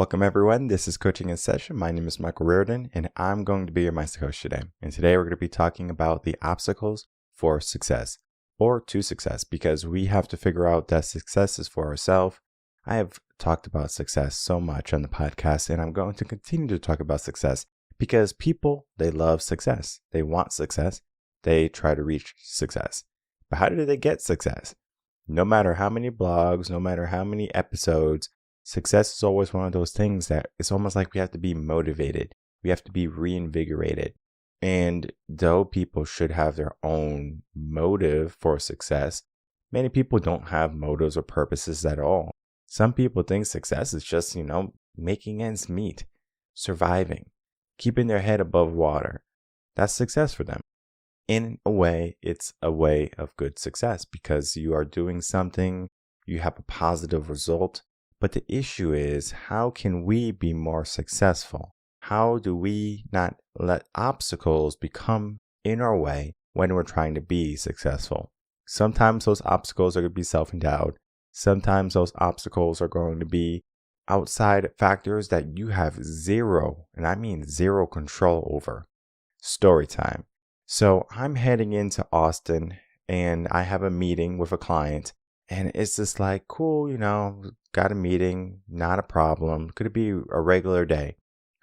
Welcome everyone, this is Coaching in Session. My name is Michael Rearden and I'm going to be your Master Coach today. And today we're going to be talking about the obstacles for success or to success, because we have to figure out that success is for ourselves. I have talked about success so much on the podcast and I'm going to continue to talk about success because people, they love success. They want success. They try to reach success. But how do they get success? No matter how many blogs, no matter how many episodes, success is always one of those things that it's almost like we have to be motivated. We have to be reinvigorated. And though people should have their own motive for success, many people don't have motives or purposes at all. Some people think success is just, making ends meet, surviving, keeping their head above water. That's success for them. In a way, it's a way of good success because you are doing something, you have a positive result. But the issue is, how can we be more successful? How do we not let obstacles become in our way when we're trying to be successful? Sometimes those obstacles are going to be self-endowed. Sometimes those obstacles are going to be outside factors that you have zero, and I mean zero control over. Story time. So I'm heading into Austin and I have a meeting with a client. And it's just like, cool, got a meeting, not a problem. Could it be a regular day?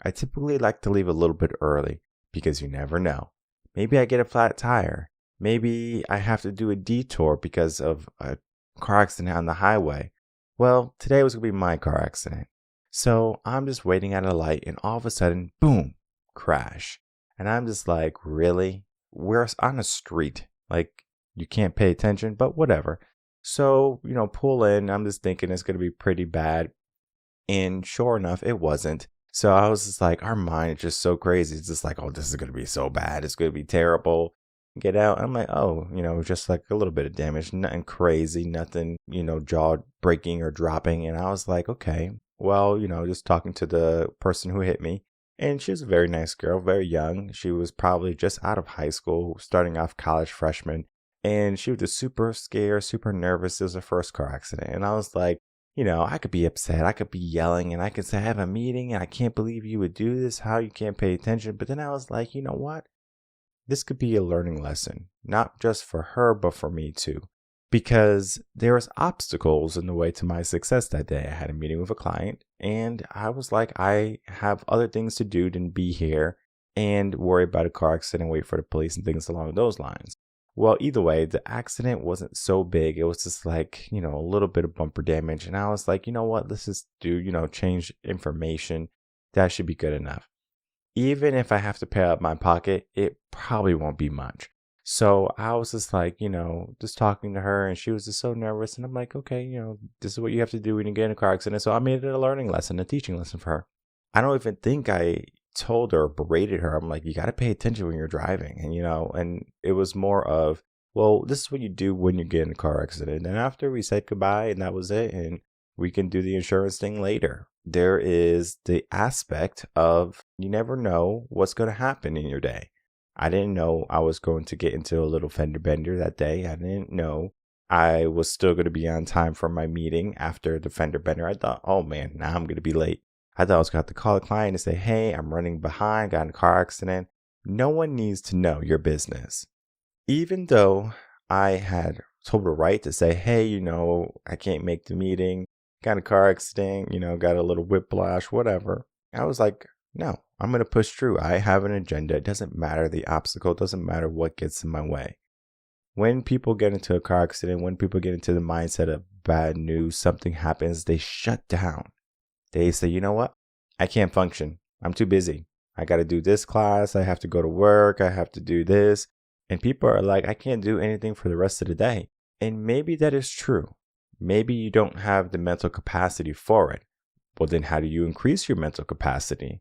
I typically like to leave a little bit early because you never know. Maybe I get a flat tire. Maybe I have to do a detour because of a car accident on the highway. Well, today was going to be my car accident. So I'm just waiting at a light and all of a sudden, boom, crash. And I'm just like, really? We're on a street. Like, you can't pay attention, but whatever. So, pull in. I'm just thinking it's going to be pretty bad. And sure enough, it wasn't. So I was just like, our mind is just so crazy. It's just like, oh, this is going to be so bad. It's going to be terrible. Get out. I'm like, oh, just like a little bit of damage. Nothing crazy. Nothing, jaw breaking or dropping. And I was like, okay, well, just talking to the person who hit me. And she was a very nice girl, very young. She was probably just out of high school, starting off college freshman. And she was just super scared, super nervous. It was her first car accident. And I was like, I could be upset. I could be yelling and I could say, I have a meeting and I can't believe you would do this. How you can't pay attention. But then I was like, you know what? This could be a learning lesson, not just for her, but for me too. Because there was obstacles in the way to my success that day. I had a meeting with a client and I was like, I have other things to do than be here and worry about a car accident, wait for the police and things along those lines. Well, either way, the accident wasn't so big. It was just like, a little bit of bumper damage. And I was like, you know what, let's just do, change information. That should be good enough. Even if I have to pay out my pocket, it probably won't be much. So I was just like, just talking to her and she was just so nervous. And I'm like, okay, this is what you have to do when you get in a car accident. So I made it a learning lesson, a teaching lesson for her. I don't even think I told her, berated her. I'm like, you got to pay attention when you're driving. And, and it was more of, well, this is what you do when you get in a car accident. And after we said goodbye and that was it. And we can do the insurance thing later. There is the aspect of you never know what's going to happen in your day. I didn't know I was going to get into a little fender bender that day. I didn't know I was still going to be on time for my meeting after the fender bender. I thought, oh man, now I'm going to be late. I thought I was going to have to call the client and say, hey, I'm running behind, got in a car accident. No one needs to know your business. Even though I had told her right to say, hey, I can't make the meeting, got in a car accident, got a little whiplash, whatever. I was like, no, I'm going to push through. I have an agenda. It doesn't matter the obstacle. It doesn't matter what gets in my way. When people get into a car accident, when people get into the mindset of bad news, something happens, they shut down. They say, you know what? I can't function. I'm too busy. I got to do this class. I have to go to work. I have to do this. And people are like, I can't do anything for the rest of the day. And maybe that is true. Maybe you don't have the mental capacity for it. Well, then how do you increase your mental capacity?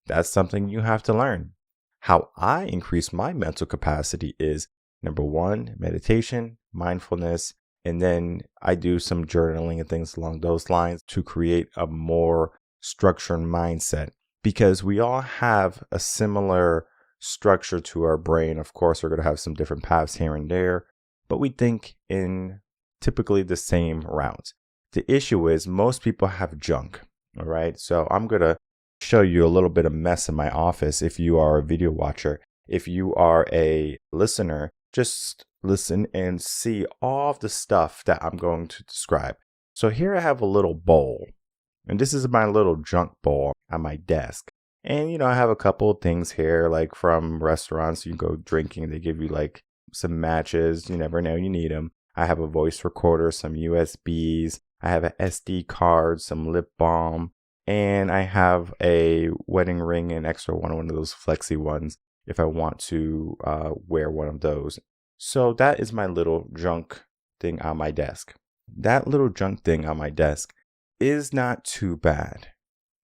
That's something you have to learn. How I increase my mental capacity is, number one, meditation, mindfulness, and then I do some journaling and things along those lines to create a more structured mindset. Because we all have a similar structure to our brain. Of course, we're going to have some different paths here and there, but we think in typically the same routes. The issue is most people have junk. All right. So I'm going to show you a little bit of mess in my office if you are a video watcher. If you are a listener, just listen and see all of the stuff that I'm going to describe. So here I have a little bowl, and this is my little junk bowl on my desk. And, I have a couple of things here, like from restaurants. You go drinking, they give you like some matches. You never know, you need them. I have a voice recorder, some USBs. I have an SD card, some lip balm, and I have a wedding ring, an extra one of those flexi ones if I want to wear one of those. So that is my little junk thing on my desk. That little junk thing on my desk is not too bad.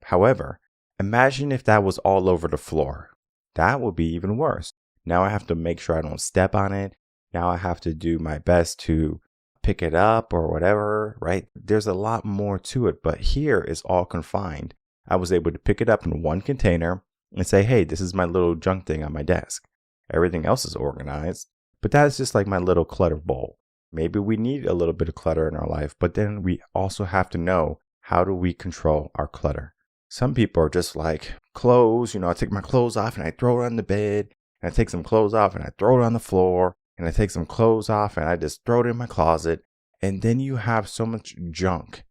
However, imagine if that was all over the floor. That would be even worse. Now I have to make sure I don't step on it. Now I have to do my best to pick it up or whatever, right? There's a lot more to it, but here is all confined. I was able to pick it up in one container and say, hey, this is my little junk thing on my desk. Everything else is organized, but that's just like my little clutter bowl. Maybe we need a little bit of clutter in our life, but then we also have to know, how do we control our clutter? Some people are just like clothes. I take my clothes off and I throw it on the bed, and I take some clothes off and I throw it on the floor, and I take some clothes off and I just throw it in my closet. And then you have so much junk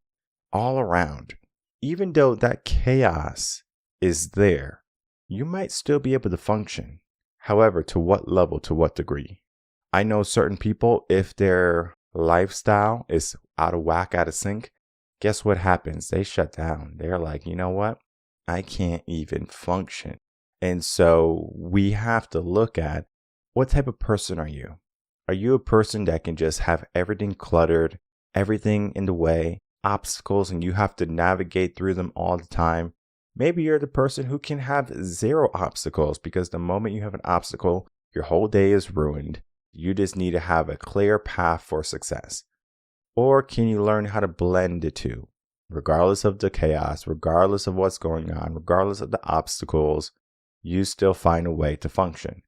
all around. Even though that chaos is there, you might still be able to function. However, to what level, to what degree? I know certain people, if their lifestyle is out of whack, out of sync, guess what happens? They shut down. They're like, you know what? I can't even function. And so we have to look at, what type of person are you? Are you a person that can just have everything cluttered, everything in the way, obstacles, and you have to navigate through them all the time? Maybe you're the person who can have zero obstacles, because the moment you have an obstacle, your whole day is ruined. You just need to have a clear path for success. Or can you learn how to blend the two? Regardless of the chaos, regardless of what's going on, regardless of the obstacles, you still find a way to function.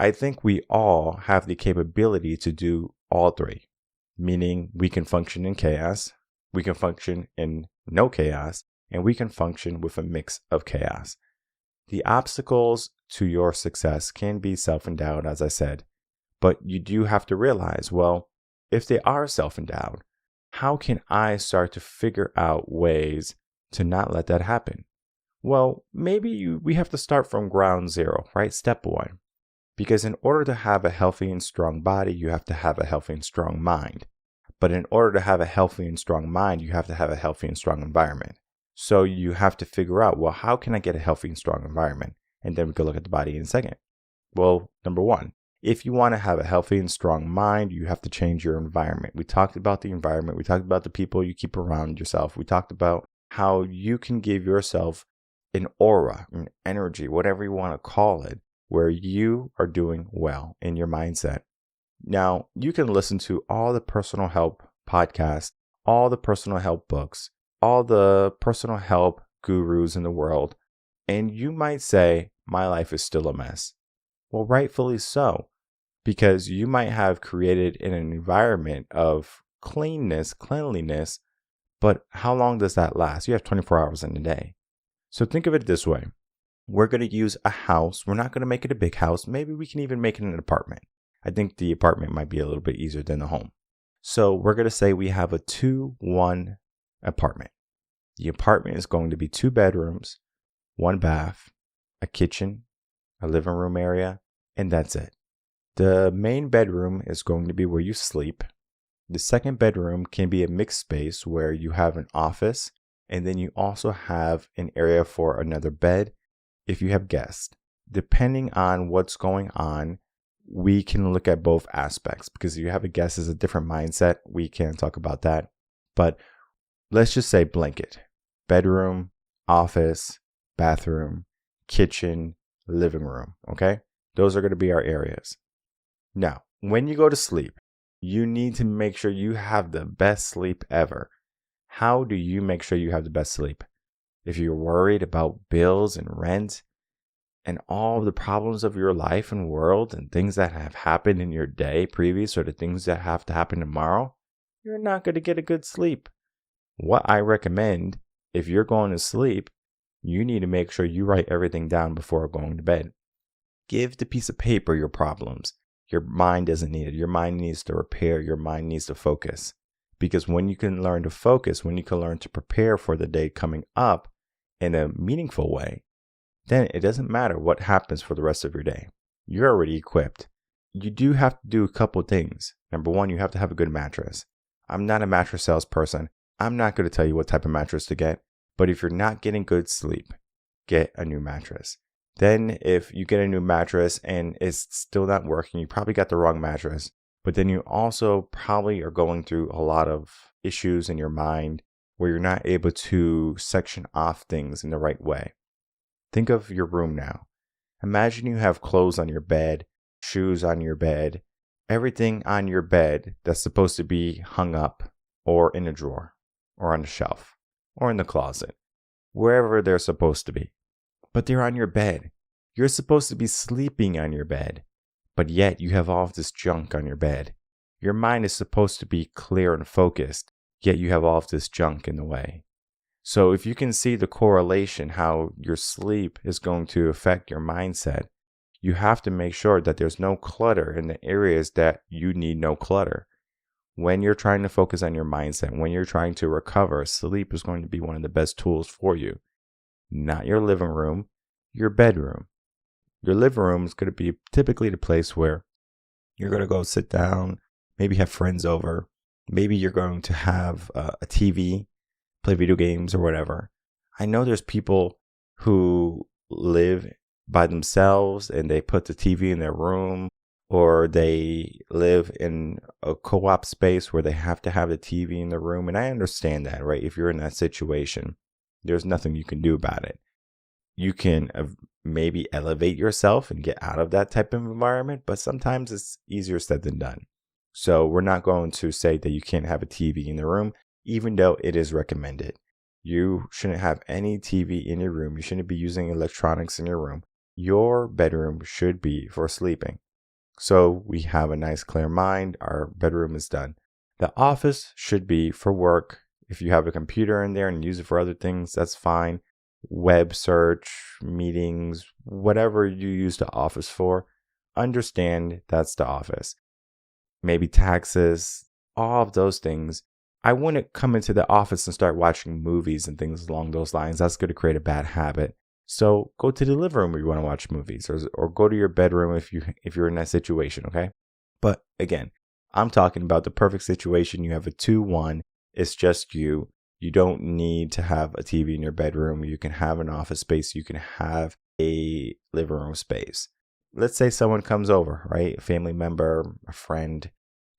I think we all have the capability to do all three, meaning we can function in chaos, we can function in no chaos, and we can function with a mix of chaos. The obstacles to your success can be self-endowed, as I said, but you do have to realize, well, if they are self-endowed, how can I start to figure out ways to not let that happen? Well, maybe we have to start from ground zero, right? Step one. Because in order to have a healthy and strong body, you have to have a healthy and strong mind. But in order to have a healthy and strong mind, you have to have a healthy and strong environment. So you have to figure out, well, how can I get a healthy and strong environment? And then we can look at the body in a second. Well, number one, if you want to have a healthy and strong mind, you have to change your environment. We talked about the environment. We talked about the people you keep around yourself. We talked about how you can give yourself an aura, an energy, whatever you want to call it, where you are doing well in your mindset. Now, you can listen to all the personal help podcasts, all the personal help books, all the personal help gurus in the world, and you might say, my life is still a mess. Well, rightfully so, because you might have created an environment of cleanliness, but how long does that last? You have 24 hours in a day. So think of it this way. We're going to use a house. We're not going to make it a big house. Maybe we can even make it an apartment. I think the apartment might be a little bit easier than the home. So we're going to say we have a 2-1 apartment. The apartment is going to be 2 bedrooms, 1 bath, a kitchen, a living room area, and that's it. The main bedroom is going to be where you sleep. The second bedroom can be a mixed space where you have an office, and then you also have an area for another bed if you have guests. Depending on what's going on, we can look at both aspects, because if you have a guest is a different mindset, we can talk about that. But let's just say blanket: bedroom, office, bathroom, kitchen, living room. Okay? Those are going to be our areas. Now, when you go to sleep, you need to make sure you have the best sleep ever. How do you make sure you have the best sleep? If you're worried about bills and rent and all the problems of your life and world and things that have happened in your day previous, or the things that have to happen tomorrow, you're not going to get a good sleep. What I recommend if you're going to sleep, you need to make sure you write everything down before going to bed. Give the piece of paper your problems. Your mind doesn't need it. Your mind needs to repair. Your mind needs to focus. Because when you can learn to focus, when you can learn to prepare for the day coming up in a meaningful way, then it doesn't matter what happens for the rest of your day. You're already equipped. You do have to do a couple things. Number one, you have to have a good mattress. I'm not a mattress salesperson. I'm not going to tell you what type of mattress to get. But if you're not getting good sleep, get a new mattress. Then if you get a new mattress and it's still not working, you probably got the wrong mattress. But then you also probably are going through a lot of issues in your mind where you're not able to section off things in the right way. Think of your room now. Imagine you have clothes on your bed, shoes on your bed, everything on your bed that's supposed to be hung up or in a drawer or on a shelf or in the closet, wherever they're supposed to be. But they're on your bed. You're supposed to be sleeping on your bed, but yet you have all of this junk on your bed. Your mind is supposed to be clear and focused, yet you have all of this junk in the way. So if you can see the correlation, how your sleep is going to affect your mindset, you have to make sure that there's no clutter in the areas that you need no clutter. When you're trying to focus on your mindset, when you're trying to recover, sleep is going to be one of the best tools for you. Not your living room, your bedroom. Your living room is going to be typically the place where you're going to go sit down, maybe have friends over. Maybe you're going to have a TV, play video games or whatever. I know there's people who live by themselves and they put the TV in their room, or they live in a co-op space where they have to have the TV in the room. And I understand that, right? If you're in that situation, there's nothing you can do about it. You can maybe elevate yourself and get out of that type of environment, but sometimes it's easier said than done. So we're not going to say that you can't have a TV in the room, even though it is recommended. You shouldn't have any TV in your room. You shouldn't be using electronics in your room. Your bedroom should be for sleeping. So we have a nice clear mind. Our bedroom is done. The office should be for work. If you have a computer in there and use it for other things, that's fine. Web search, meetings, whatever you use the office for, understand that's the office. Maybe taxes, all of those things. I wouldn't come into the office and start watching movies and things along those lines. That's going to create a bad habit. So go to the living room if you want to watch movies, or go to your bedroom if you're in that situation, okay? But again, I'm talking about the perfect situation. You have a 2-1. It's just you. You don't need to have a TV in your bedroom. You can have an office space. You can have a living room space. Let's say someone comes over, right? A family member, a friend.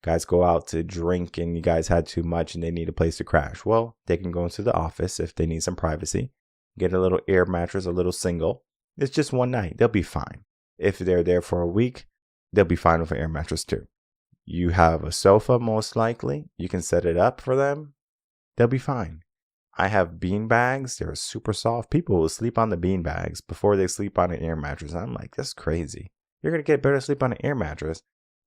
Guys go out to drink and you guys had too much and they need a place to crash. Well, they can go into the office if they need some privacy. Get a little air mattress, a little single. It's just one night. They'll be fine. If they're there for a week, they'll be fine with an air mattress too. You have a sofa, most likely. You can set it up for them. They'll be fine. I have bean bags. They're super soft. People will sleep on the bean bags before they sleep on an air mattress. I'm like, that's crazy. You're going to get better sleep on an air mattress,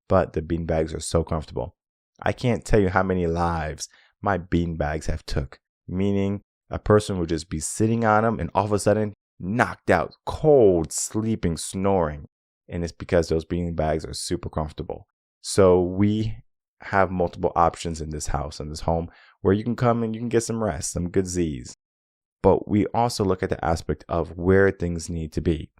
but the bean bags are so comfortable. I can't tell you how many lives my bean bags have took, meaning a person would just be sitting on them and all of a sudden knocked out, cold, sleeping, snoring. And it's because those bean bags are super comfortable. So we have multiple options in this house, in this home, where you can come and you can get some rest, some good Z's. But we also look at the aspect of where things need to be.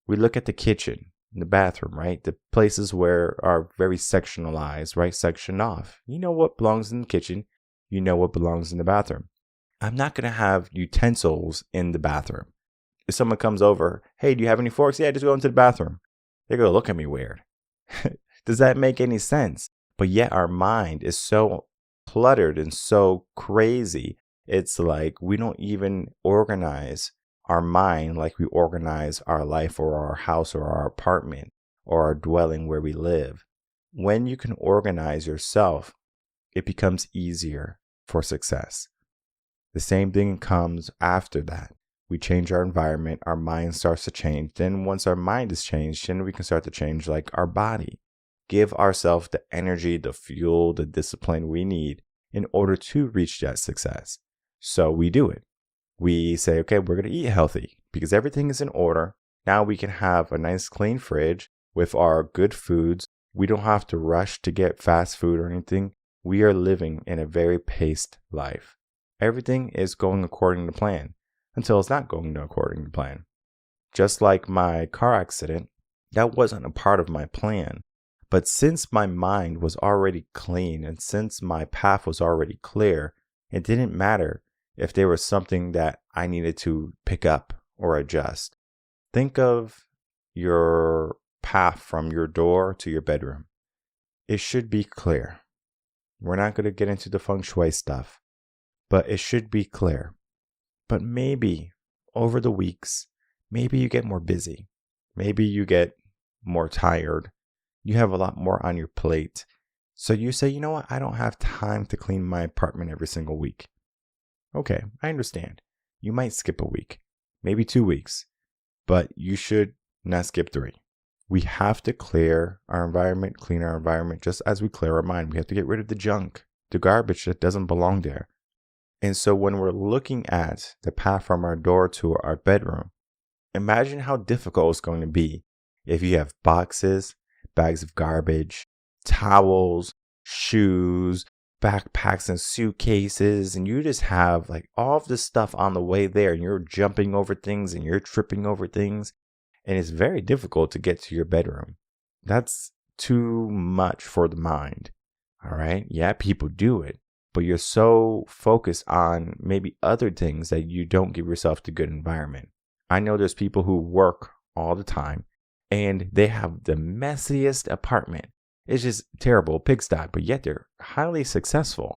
We look at the kitchen, the bathroom, right? The places where are very sectionalized, right? Section off. You know what belongs in the kitchen. You know what belongs in the bathroom. I'm not going to have utensils in the bathroom. If someone comes over, hey, do you have any forks? Yeah, just go into the bathroom. They're going to look at me weird. Does that make any sense? But yet our mind is so cluttered and so crazy. It's like we don't even organize our mind like we organize our life or our house or our apartment or our dwelling where we live. When you can organize yourself, it becomes easier for success. The same thing comes after that. We change our environment, our mind starts to change. Then once our mind is changed, then we can start to change like our body. Give ourselves the energy, the fuel, the discipline we need in order to reach that success. So we do it. We say, okay, we're going to eat healthy because everything is in order. Now we can have a nice clean fridge with our good foods. We don't have to rush to get fast food or anything. We are living in a very paced life. Everything is going according to plan until it's not going according to plan. Just like my car accident, that wasn't a part of my plan. But since my mind was already clean and since my path was already clear, it didn't matter if there was something that I needed to pick up or adjust. Think of your path from your door to your bedroom. It should be clear. We're not going to get into the feng shui stuff, but it should be clear. But maybe over the weeks, maybe you get more busy. Maybe you get more tired. You have a lot more on your plate. So you say, you know what? I don't have time to clean my apartment every single week. Okay, I understand. You might skip a week, maybe 2 weeks, but you should not skip 3. We have to clear our environment, clean our environment, just as we clear our mind. We have to get rid of the junk, the garbage that doesn't belong there. And so when we're looking at the path from our door to our bedroom, imagine how difficult it's going to be if you have boxes, bags of garbage, towels, shoes, backpacks and suitcases, and you just have like all of this stuff on the way there, and you're jumping over things and you're tripping over things, and it's very difficult to get to your bedroom. That's too much for the mind. All right. Yeah, people do it, but you're so focused on maybe other things that you don't give yourself the good environment. I know there's people who work all the time and they have the messiest apartment. It's just terrible, pigsty, but yet they're highly successful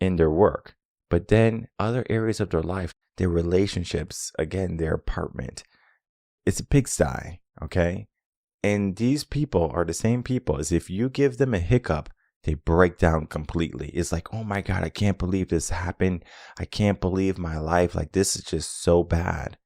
in their work. But then other areas of their life, their relationships, again, their apartment, it's a pigsty, okay? And these people are the same people as if you give them a hiccup, they break down completely. It's like, oh my God, I can't believe this happened. I can't believe my life. Like, this is just so bad.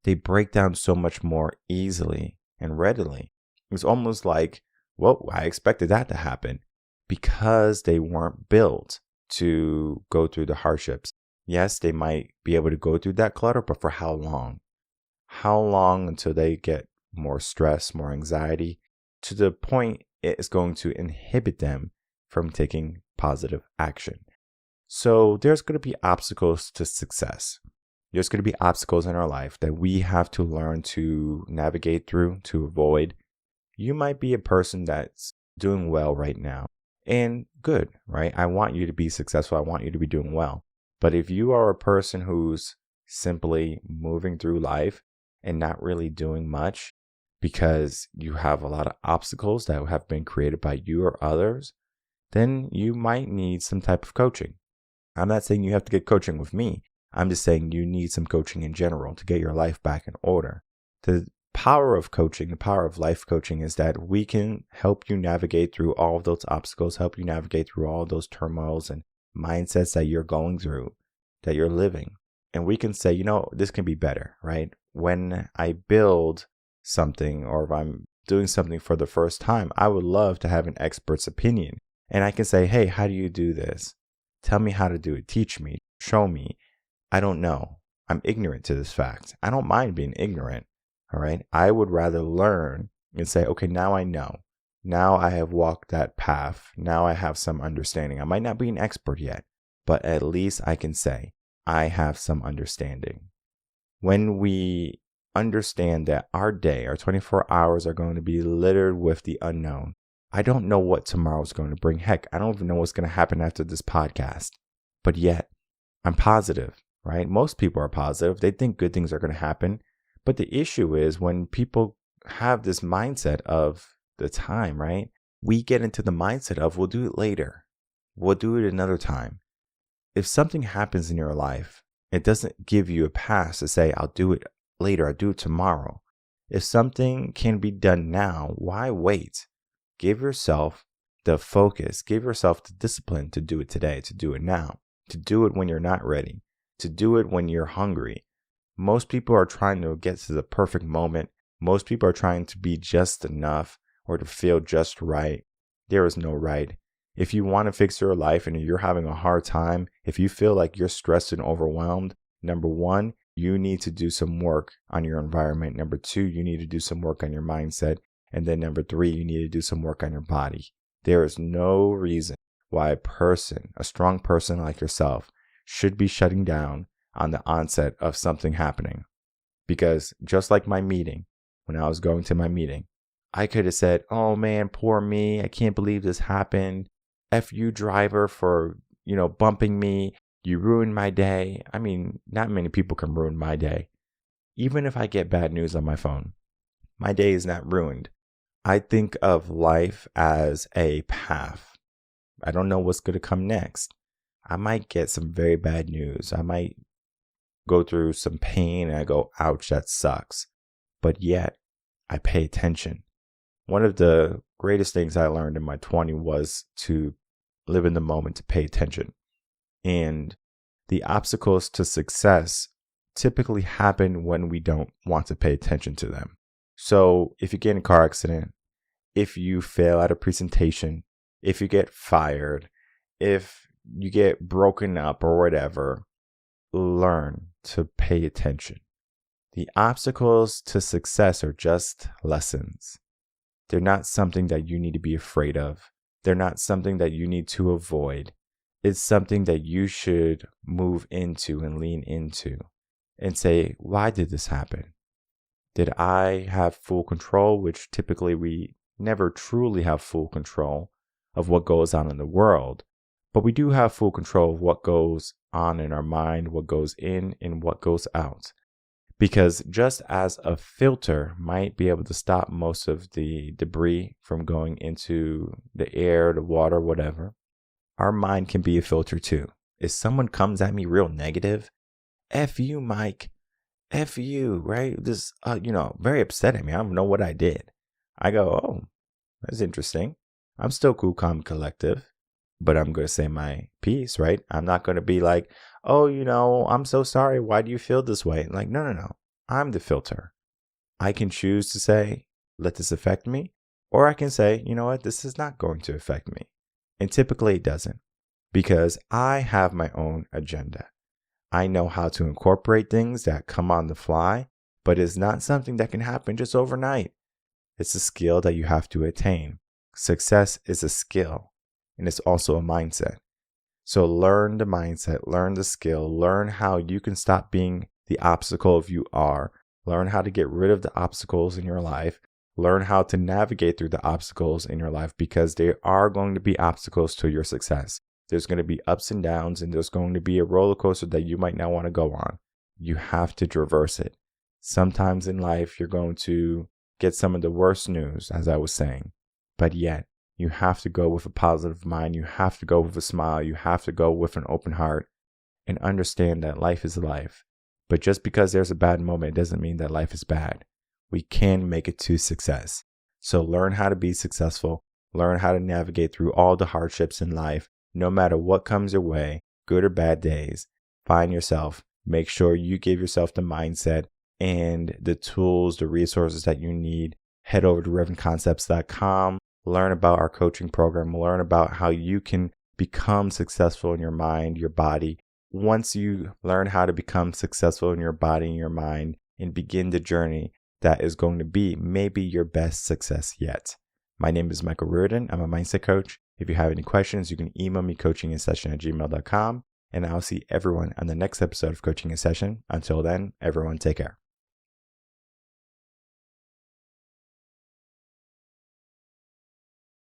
They break down so much more easily and readily. It's almost like, well, I expected that to happen because they weren't built to go through the hardships. Yes, they might be able to go through that clutter, but for how long? How long until they get more stress, more anxiety, to the point it is going to inhibit them from taking positive action. So there's going to be obstacles to success. There's going to be obstacles in our life that we have to learn to navigate through, to avoid. You might be a person that's doing well right now, and good, right? I want you to be successful. I want you to be doing well. But if you are a person who's simply moving through life and not really doing much because you have a lot of obstacles that have been created by you or others, then you might need some type of coaching. I'm not saying you have to get coaching with me. I'm just saying you need some coaching in general to get your life back in order. The power of coaching, the power of life coaching is that we can help you navigate through all of those obstacles, help you navigate through all of those turmoils and mindsets that you're going through, that you're living. And we can say, you know, this can be better, right? When I build something or if I'm doing something for the first time, I would love to have an expert's opinion. And I can say, hey, how do you do this? Tell me how to do it. Teach me. Show me. I don't know. I'm ignorant to this fact. I don't mind being ignorant. All right. I would rather learn and say, okay, now I know. Now I have walked that path. Now I have some understanding. I might not be an expert yet, but at least I can say I have some understanding. When we understand that our day, our 24 hours are going to be littered with the unknown. I don't know what tomorrow is going to bring. Heck, I don't even know what's going to happen after this podcast. But yet, I'm positive, right? Most people are positive. They think good things are going to happen. But the issue is when people have this mindset of the time, right? We get into the mindset of we'll do it later. We'll do it another time. If something happens in your life, it doesn't give you a pass to say, I'll do it later. I'll do it tomorrow. If something can be done now, why wait? Give yourself the focus, give yourself the discipline to do it today, to do it now, to do it when you're not ready, to do it when you're hungry. Most people are trying to get to the perfect moment. Most people are trying to be just enough or to feel just right. There is no right. If you want to fix your life and you're having a hard time, if you feel like you're stressed and overwhelmed, number one, you need to do some work on your environment. Number 2, you need to do some work on your mindset. And then number 3, you need to do some work on your body. There is no reason why a strong person like yourself, should be shutting down on the onset of something happening. Because just like my meeting, when I was going to my meeting, I could have said, oh man, poor me. I can't believe this happened. F you, driver, for, bumping me. You ruined my day. I mean, not many people can ruin my day. Even if I get bad news on my phone, my day is not ruined. I think of life as a path. I don't know what's going to come next. I might get some very bad news. I might go through some pain and I go, ouch, that sucks. But yet, I pay attention. One of the greatest things I learned in my 20s was to live in the moment, to pay attention. And the obstacles to success typically happen when we don't want to pay attention to them. So if you get in a car accident, if you fail at a presentation, if you get fired, if you get broken up or whatever, learn to pay attention. The obstacles to success are just lessons. They're not something that you need to be afraid of. They're not something that you need to avoid. It's something that you should move into and lean into and say, why did this happen? Did I have full control? Which typically we never truly have full control of what goes on in the world, but we do have full control of what goes on in our mind, what goes in and what goes out. Because just as a filter might be able to stop most of the debris from going into the air, the water, whatever, our mind can be a filter too. If someone comes at me real negative, F you, Mike, F you, right? This, very upset at me. I don't know what I did. I go, oh, that's interesting. I'm still cool, calm, collective, but I'm going to say my piece, right? I'm not going to be like, oh, I'm so sorry. Why do you feel this way? Like, no. I'm the filter. I can choose to say, let this affect me. Or I can say, you know what? This is not going to affect me. And typically it doesn't, because I have my own agenda. I know how to incorporate things that come on the fly, but it's not something that can happen just overnight. It's a skill that you have to attain. Success is a skill, and it's also a mindset. So learn the mindset, learn the skill, learn how you can stop being the obstacle of you are. Learn how to get rid of the obstacles in your life. Learn how to navigate through the obstacles in your life, because there are going to be obstacles to your success. There's going to be ups and downs, and there's going to be a roller coaster that you might not want to go on. You have to traverse it. Sometimes in life, you're going to get some of the worst news, as I was saying, but yet you have to go with a positive mind. You have to go with a smile. You have to go with an open heart and understand that life is life. But just because there's a bad moment, it doesn't mean that life is bad. We can make it to success. So learn how to be successful. Learn how to navigate through all the hardships in life, no matter what comes your way, good or bad days. Find yourself. Make sure you give yourself the mindset and the tools, the resources that you need. Head over to reardenconcepts.com. Learn about our coaching program. Learn about how you can become successful in your mind, your body. Once you learn how to become successful in your body and your mind and begin the journey that is going to be maybe your best success yet. My name is Michael Rearden. I'm a mindset coach. If you have any questions, you can email me coachinginsession@gmail.com, and I'll see everyone on the next episode of Coaching in Session. Until then, everyone take care.